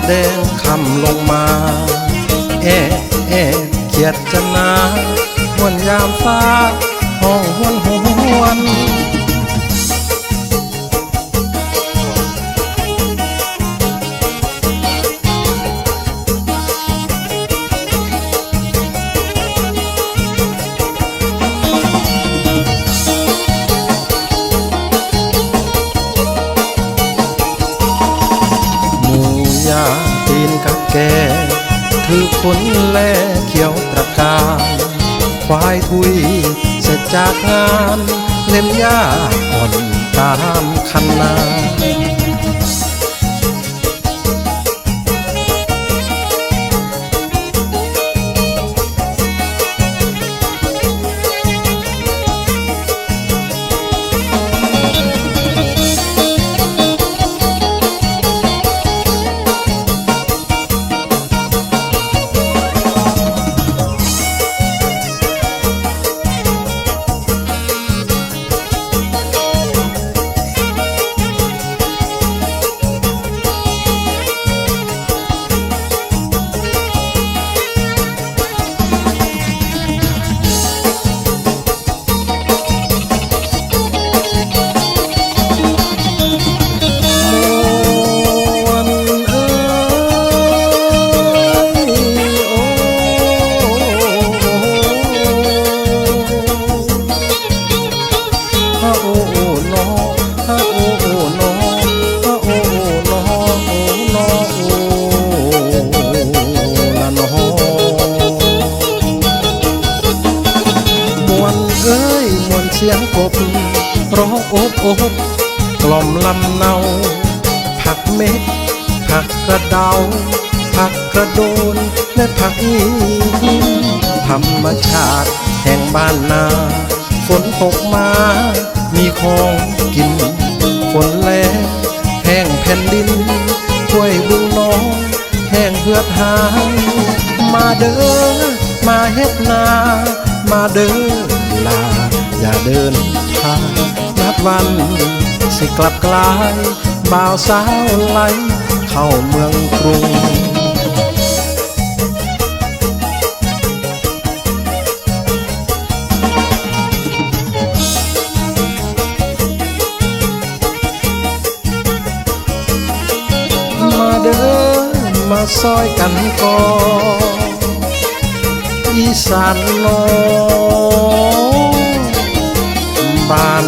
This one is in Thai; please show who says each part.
Speaker 1: แดงคำลงมาเขียดจะนาหวนยามฟ้าห้องหวนหวนตีนกับแกถือคนแลเขียวตระการควายทุยเสร็จจากงานเล็มหญ้าอ่อนตามคันนาเสียงกบร้องโอบโอบกล่อมลำเนาผักเม็ดผักกระเดาผักกระโดนและผักอีธรรมชาติแห่งบ้านนาฝนตกมามีของกินฝนแล้งแห้งแผ่นดินช่วยบึงน้องแห้งเหือดหายมาเด้อมาเฮ็ดนามาเด้อลาอย่าเดินทางนับวันสิกลับกลายบ่าวสาวไหลเข้าเมืองกรุงมาเด้อมาซอยกันก่อนอีสานน้องบ้าน